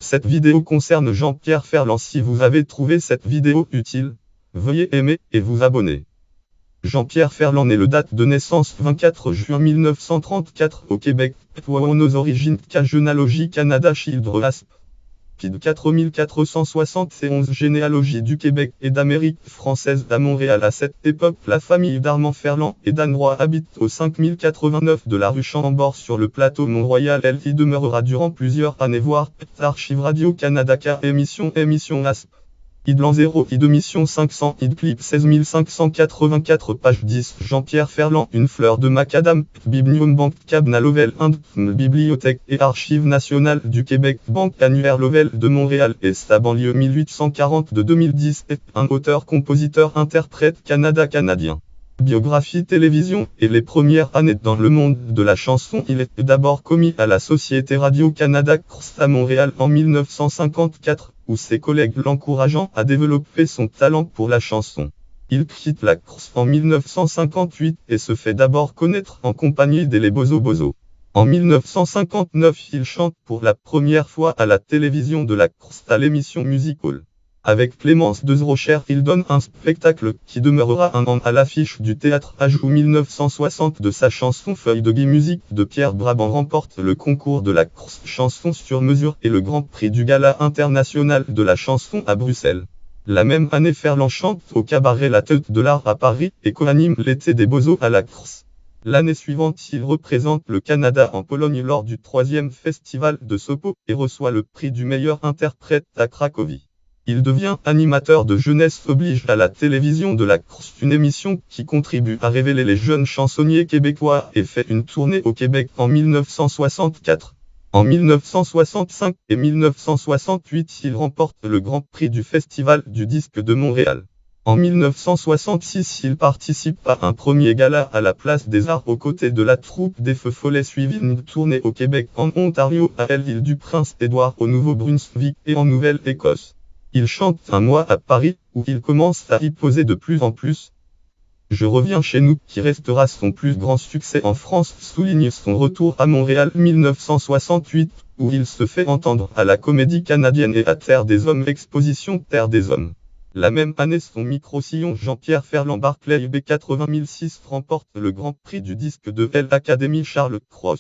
Cette vidéo concerne Jean-Pierre Ferland. Si vous avez trouvé cette vidéo utile, veuillez aimer et vous abonner. Jean-Pierre Ferland est le date de naissance 24 juin 1934 au Québec. Nos origines généalogie Canada Childre Asp. PID 4471 généalogie du Québec et d'Amérique française à Montréal. À cette époque, la famille d'Armand Ferland et d'Anne Roy habite au 5089 de la rue Chambord sur le plateau Mont-Royal. Elle y demeurera durant plusieurs années. Voir Archives Radio-Canada car émission Asp. ID l'an 0, ID mission 500, ID clip 16584, page 10. Jean-Pierre Ferland, Une fleur de macadam, Biblium Banque Cabna Lovell, Bibliothèque et Archives nationales du Québec, Banque annuaire Lovell de Montréal, Est banlieue 1840 de 2010, est un auteur-compositeur-interprète canadien. Biographie télévision et les premières années dans le monde de la chanson. Il est d'abord commis à la Société Radio-Canada à Montréal en 1954, où ses collègues l'encourageant à développer son talent pour la chanson. Il quitte la course en 1958 et se fait d'abord connaître en compagnie des Les Bozo Bozo. En 1959, il chante pour la première fois à la télévision de la course à l'émission Music Hall. Avec Clémence Desrochers, il donne un spectacle qui demeurera un an à l'affiche du théâtre. Ajout 1960 de sa chanson Feuille de Guy. Musique de Pierre Brabant remporte le concours de la course chanson sur mesure et le grand prix du Gala international de la chanson à Bruxelles. La même année, Ferland chante au cabaret La Tête de l'Art à Paris et co-anime l'été des Bozos à la course. L'année suivante, il représente le Canada en Pologne lors du 3e festival de Sopot et reçoit le prix du meilleur interprète à Cracovie. Il devient animateur de Jeunesse oblige à la télévision de la course, une émission qui contribue à révéler les jeunes chansonniers québécois et fait une tournée au Québec en 1964. En 1965 et 1968, il remporte le Grand Prix du Festival du disque de Montréal. En 1966, il participe à un premier gala à la Place des Arts aux côtés de la troupe des Feux Follets, suivi d'une tournée au Québec, en Ontario, à l'île du Prince-Édouard, au Nouveau-Brunswick et en Nouvelle-Écosse. Il chante un mois à Paris, où il commence à y poser de plus en plus. Je reviens chez nous, qui restera son plus grand succès en France, souligne son retour à Montréal 1968, où il se fait entendre à la Comédie Canadienne et à Terre des Hommes, exposition Terre des Hommes. La même année, son micro-sillon Jean-Pierre Ferland Barclay UB 80006 remporte le Grand Prix du disque de l'Académie Charles Cros.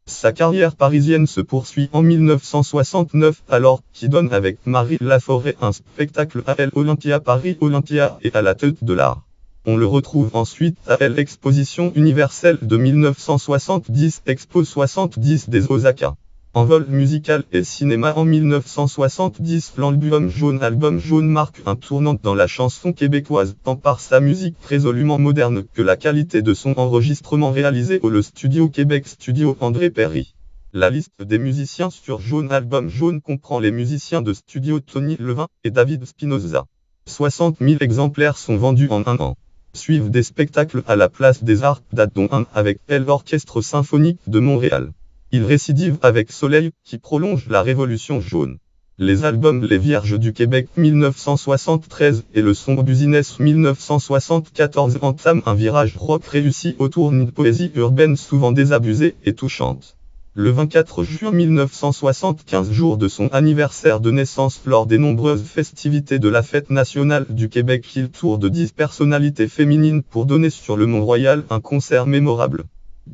Sa carrière parisienne se poursuit en 1969 alors qu'il donne avec Marie Laforêt un spectacle à l'Olympia Paris Olympia et à la Tête de l'Art. On le retrouve ensuite à l'Exposition universelle de 1970, Expo 70 des Osaka. En vol musical et cinéma en 1970, l'album jaune marque un tournant dans la chanson québécoise, tant par sa musique résolument moderne que la qualité de son enregistrement réalisé au Le Studio Québec Studio André Perry. La liste des musiciens sur Album Jaune comprend les musiciens de studio Tony Levin et David Spinoza. 60 000 exemplaires sont vendus en un an. Suivent des spectacles à la Place des Arts, dont un avec l'Orchestre Symphonique de Montréal. Il récidive avec Soleil, qui prolonge la Révolution jaune. Les albums Les Vierges du Québec 1973 et Le Sombre Business 1974 entament un virage rock réussi autour d'une poésie urbaine souvent désabusée et touchante. Le 24 juin 1975, jour de son anniversaire de naissance, lors des nombreuses festivités de la Fête nationale du Québec, il tourne de 10 personnalités féminines pour donner sur le Mont-Royal un concert mémorable.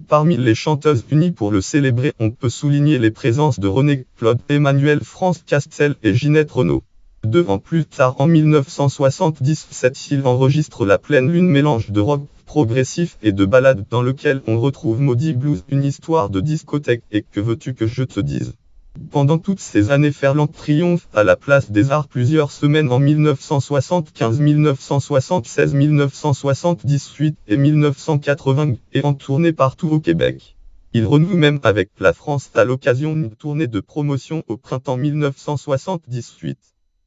Parmi les chanteuses unies pour le célébrer, on peut souligner les présences de René Claude, Emmanuel France Castel et Ginette Renaud. 2 ans plus tard, en 1977, il enregistre La Pleine Lune, mélange de rock progressif et de ballade dans lequel on retrouve Maudit Blues, une histoire de discothèque et Que veux-tu que je te dise. Pendant toutes ces années, Ferland triomphe à la Place des Arts plusieurs semaines en 1975, 1976, 1978 et 1980, et en tournée partout au Québec. Il renoue même avec la France à l'occasion d'une tournée de promotion au printemps 1978.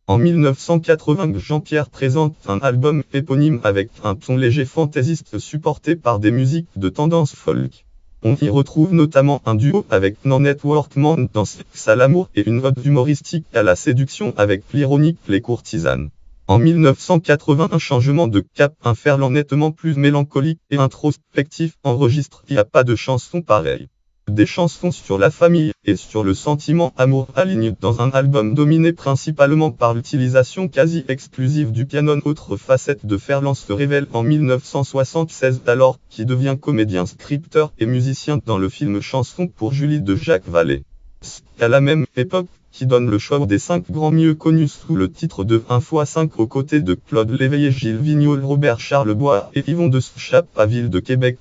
En 1980, Jean-Pierre présente un album éponyme avec un ton léger fantaisiste supporté par des musiques de tendance folk. On y retrouve notamment un duo avec Nanette Workman dans Sexe à l'amour et une ode humoristique à la séduction avec l'ironique Les Courtisanes. En 1980, un changement de cap, un Ferland nettement plus mélancolique et introspectif enregistre Il n'y a pas de chanson pareille. Des chansons sur la famille et sur le sentiment amour alignent dans un album dominé principalement par l'utilisation quasi exclusive du piano. Autre facette de Ferland se révèle en 1976 alors qu'il devient comédien, scripteur et musicien dans le film Chanson pour Julie de Jacques Vallée. À la même époque, qui donne le choix des 5 grands mieux connus sous le titre de 1x5 aux côtés de Claude Léveillé, Gilles Vigneault, Robert Charlebois et Yvon de Souchape à Ville de Québec,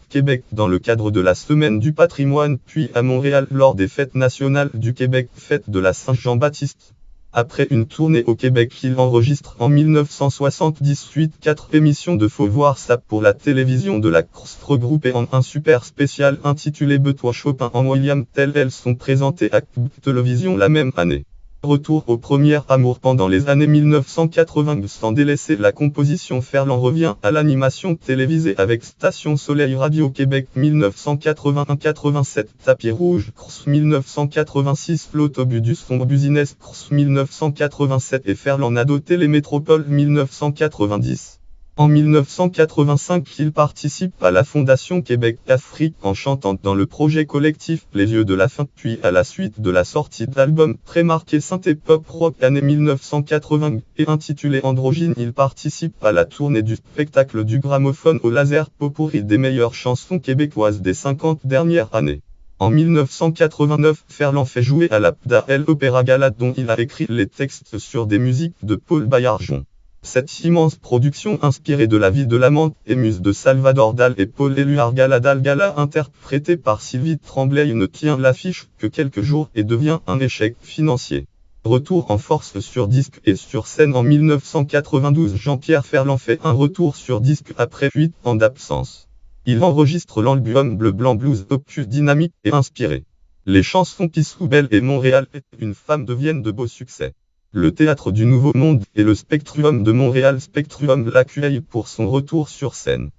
dans le cadre de la Semaine du patrimoine, puis à Montréal lors des Fêtes nationales du Québec, fête de la Saint-Jean-Baptiste. Après une tournée au Québec, il enregistre en 1978 4 émissions de Faut voir ça pour la télévision de la course, regroupées en un super spécial intitulé Betoît Chopin en William Tell. Elles sont présentées à Télévision la même année. Retour au premier amour pendant les années 1980. Sans délaisser la composition, Ferland revient à l'animation télévisée avec Station Soleil Radio-Québec 1981-87, Tapis Rouge Course 1986, L'autobus du son Business Course 1987 et Ferland Ado Télémétropole 1990. En 1985, il participe à la Fondation Québec-Afrique en chantant dans le projet collectif Les Yeux de la Fin, puis à la suite de la sortie d'album très marqué synthé pop rock année 1980 et intitulé Androgyne, il participe à la tournée du spectacle du gramophone au laser pot-pourri des meilleures chansons québécoises des 50 dernières années. En 1989, Ferland fait jouer à la PDA Opéra Gala dont il a écrit les textes sur des musiques de Paul Baillargeon. Cette immense production inspirée de la vie de l'amante et muse de Salvador Dal et Paul Éluard Gala interprétée par Sylvie Tremblay ne tient l'affiche que quelques jours et devient un échec financier. Retour en force sur disque et sur scène en 1992, Jean-Pierre Ferland fait un retour sur disque après 8 ans d'absence. Il enregistre l'album Bleu Blanc Blues, opus dynamique et inspiré. Les chansons Pissou Belle et Montréal et Une femme deviennent de beaux succès. Le Théâtre du Nouveau Monde et le Spectrum de Montréal Spectrum l'accueillent pour son retour sur scène.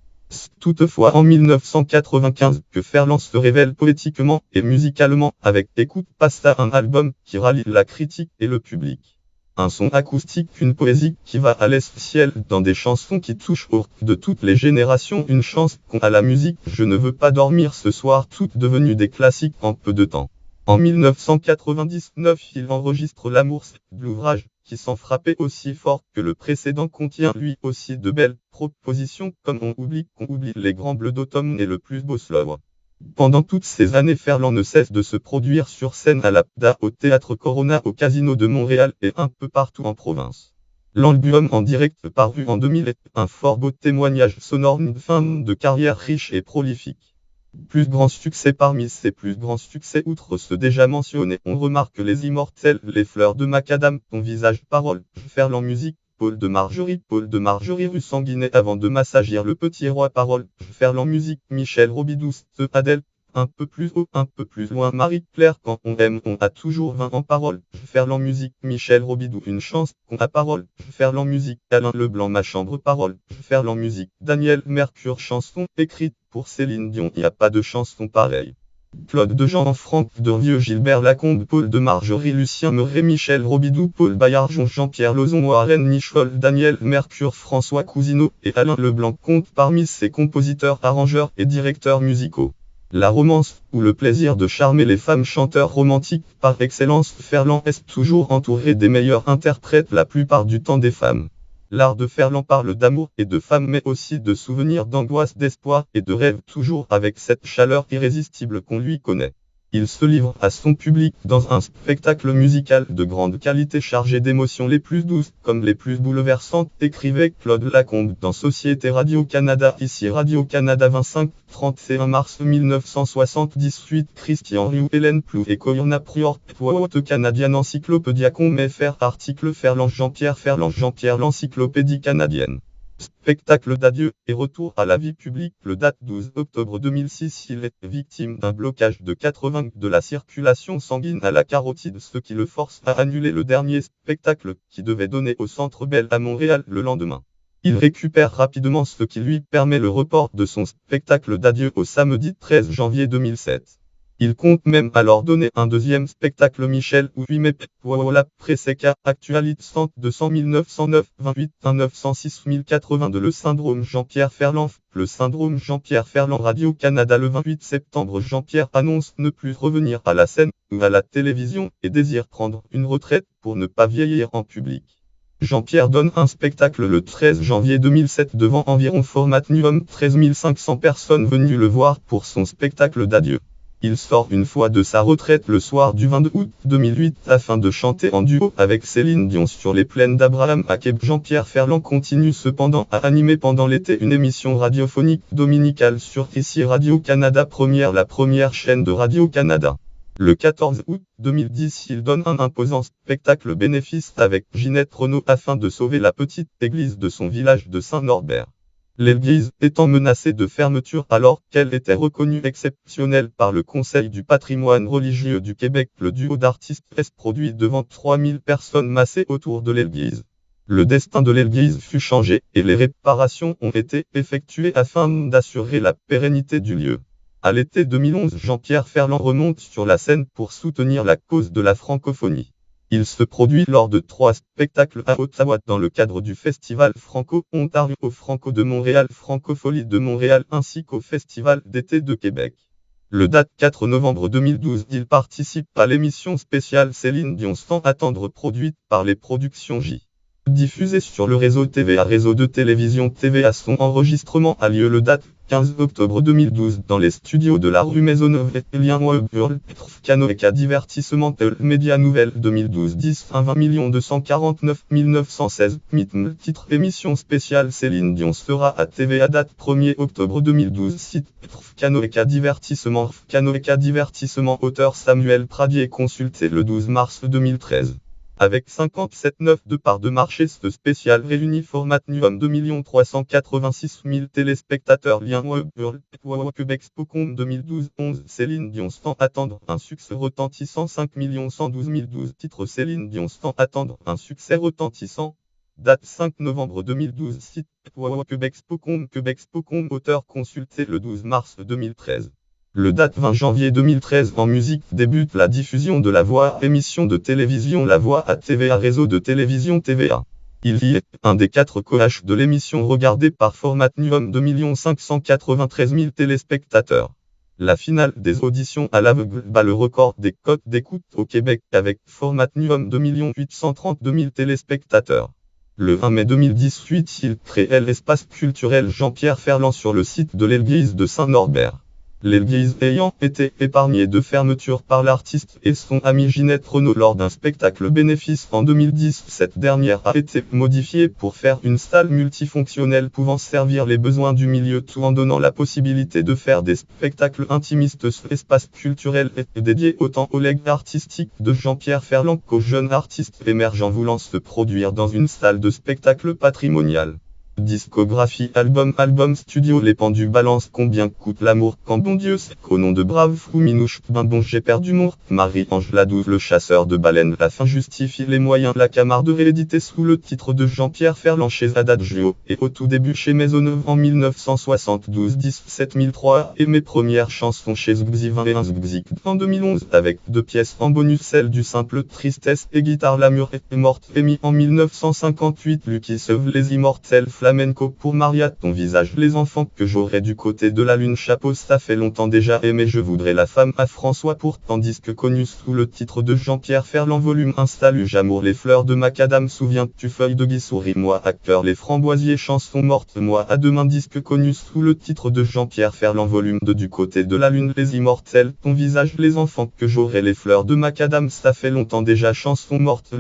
Toutefois en 1995 que Ferland se révèle poétiquement et musicalement avec Écoute Pasta, un album qui rallie la critique et le public. Un son acoustique, une poésie qui va à l'essentiel dans des chansons qui touchent aux de toutes les générations, une chanson à la musique Je ne veux pas dormir ce soir, toutes devenues des classiques en peu de temps. En 1999, il enregistre L'amour, c'est de l'ouvrage, qui sans frapper aussi fort que le précédent contient lui aussi de belles propositions comme On oublie qu'on oublie, Les Grands Bleus d'automne et Le plus beau slow. Pendant toutes ces années, Ferland ne cesse de se produire sur scène à la PDA, au Théâtre Corona, au Casino de Montréal et un peu partout en province. L'album en direct paru en 2000 est un fort beau témoignage sonore d'une fin de carrière riche et prolifique. Plus grand succès parmi ses plus grands succès, outre ceux déjà mentionnés, on remarque Les Immortels, Les Fleurs de Macadam, Ton visage parole, Ferland musique, Paul de Marjorie rue Sanguinet avant de m'assagir le petit roi parole, Ferland musique, Michel Robidoux, Adèle, un peu plus haut, un peu plus loin, Marie-Claire, quand on aime, on a toujours 20 en parole, Ferland musique, Michel Robidoux, Une chance, qu'on a parole, Ferland musique, Alain Leblanc, Ma chambre parole, Ferland musique, Daniel Mercure, chanson, écrite pour Céline Dion, y a pas de chanson pareille. Claude de Jean-Franck Dervieux, Gilbert Lacombe, Paul de Marjorie, Lucien Meuret, Michel Robidoux, Paul Baillargeon, Jean-Pierre Lauzon, Warren Nicholl, Daniel Mercure, François Cousineau et Alain Leblanc comptent parmi ses compositeurs, arrangeurs et directeurs musicaux. La romance, ou le plaisir de charmer les femmes, chanteurs romantiques par excellence, Ferland est toujours entouré des meilleurs interprètes, la plupart du temps des femmes. L'art de Ferland parle d'amour et de femmes mais aussi de souvenirs, d'angoisse, d'espoir et de rêve, toujours avec cette chaleur irrésistible qu'on lui connaît. Il se livre à son public dans un spectacle musical de grande qualité chargé d'émotions les plus douces comme les plus bouleversantes, écrivait Claude Lacombe dans Société Radio-Canada. Ici Radio-Canada 25-31 mars 1978. Christian Rioux, Hélène Plou et Koyona Prior, Pote Canadienne Encyclopédia Comméfer, article Ferland Jean-Pierre l'encyclopédie canadienne. Spectacle d'adieu et retour à la vie publique. Le date 12 octobre 2006, il est victime d'un blocage de 80 de la circulation sanguine à la carotide, ce qui le force à annuler le dernier spectacle qui devait donner au Centre Bell à Montréal le lendemain. Il récupère rapidement, ce qui lui permet le report de son spectacle d'adieu au samedi 13 janvier 2007. Il compte même alors donner un deuxième spectacle Michel ou 8 mai voilà Preseca, Actualité 200 1909 28 906 1082 Le syndrome Jean-Pierre Ferland. Le syndrome Jean-Pierre Ferland. Radio-Canada le 28 septembre. Jean-Pierre annonce ne plus revenir à la scène ou à la télévision et désire prendre une retraite pour ne pas vieillir en public. Jean-Pierre donne un spectacle le 13 janvier 2007 devant environ format minimum 13 500 personnes venues le voir pour son spectacle d'adieu. Il sort une fois de sa retraite le soir du 22 août 2008 afin de chanter en duo avec Céline Dion sur les plaines d'Abraham à Québec. Jean-Pierre Ferland continue cependant à animer pendant l'été une émission radiophonique dominicale sur ici Radio-Canada Première, la première chaîne de Radio-Canada. Le 14 août 2010, il donne un imposant spectacle bénéfice avec Ginette Renaud afin de sauver la petite église de son village de Saint-Norbert. L'église étant menacée de fermeture alors qu'elle était reconnue exceptionnelle par le Conseil du patrimoine religieux du Québec, le duo d'artistes est produit devant 3000 personnes massées autour de l'église. Le destin de l'église fut changé et les réparations ont été effectuées afin d'assurer la pérennité du lieu. À l'été 2011, Jean-Pierre Ferland remonte sur la scène pour soutenir la cause de la francophonie. Il se produit lors de 3 spectacles à Ottawa dans le cadre du Festival Franco-Ontario, Franco de Montréal, Francophonie de Montréal ainsi qu'au Festival d'été de Québec. Le date 4 novembre 2012, il participe à l'émission spéciale Céline Dion sans attendre produite par les productions J. Diffusée sur le réseau TVA, réseau de télévision TVA. Son enregistrement a lieu le date 15 octobre 2012 dans les studios de la rue Maisonneuve et Lien Burl, Canoëca Divertissement Média Nouvelle 2012 10 20 249 916 MITM. Titre émission spéciale Céline Dion sera à TVA date 1er octobre 2012 site Canoëca Divertissement auteur Samuel Pradier consulté le 12 mars 2013. Avec 57,9 de part de marché, ce spécial réunit format minimum 2 386 000 téléspectateurs. Lien World Québec Spocom 2012-11 Céline Dion sans attendre un succès retentissant 5 112 012 titres Céline Dion sans attendre un succès retentissant. Date 5 novembre 2012 site Québec Spocom auteur consulté le 12 mars 2013. Le date 20 janvier 2013 en musique débute la diffusion de La Voix, émission de télévision La Voix à TVA, réseau de télévision TVA. Il y est un des 4 coaches de l'émission regardée par format minimum 2 593 000 téléspectateurs. La finale des auditions à l'aveugle bat le record des cotes d'écoute au Québec avec format minimum 2 832 000 téléspectateurs. Le 20 mai 2018, il créait l'espace culturel Jean-Pierre Ferland sur le site de l'église de Saint-Norbert. L'église ayant été épargnée de fermeture par l'artiste et son ami Ginette Renaud lors d'un spectacle bénéfice en 2010, cette dernière a été modifiée pour faire une salle multifonctionnelle pouvant servir les besoins du milieu tout en donnant la possibilité de faire des spectacles intimistes. Cet espace culturel est dédié autant au legs artistique de Jean-Pierre Ferland qu'aux jeunes artistes émergents voulant se produire dans une salle de spectacle patrimoniale. Discographie album studio. Les pendus balancent. Combien coûte l'amour quand bon Dieu sait qu'au nom de brave fou minouche ben bon j'ai perdu mon Marie-Ange Ladouze, le chasseur de baleines. La fin justifie les moyens. La Camarde réédité sous le titre de Jean-Pierre Ferland chez Adagio et au tout début chez Maisonneuve en 1972 17 003 et mes premières chansons chez Zgzi 21 Zgzi en 2011 avec 2 pièces en bonus, celle du simple Tristesse et Guitare. L'amour est morte émis en 1958. Lucky sauve les immortels. Flamenco pour Maria, ton visage. Les enfants que j'aurais du côté de la lune. Chapeau, ça fait longtemps déjà aimé. Je voudrais la femme à François pourtant disque connu sous le titre de Jean-Pierre Ferland volume 1. Salut j'amour. Les fleurs de macadam. Souviens-tu feuille de gui. Souris-moi acteur. Les framboisiers. Chanson morte. Moi à demain disque connu sous le titre de Jean-Pierre Ferland volume 2. Du côté de la lune. Les immortels. Ton visage. Les enfants que j'aurais. Les fleurs de macadam. Ça fait longtemps déjà. Chanson morte.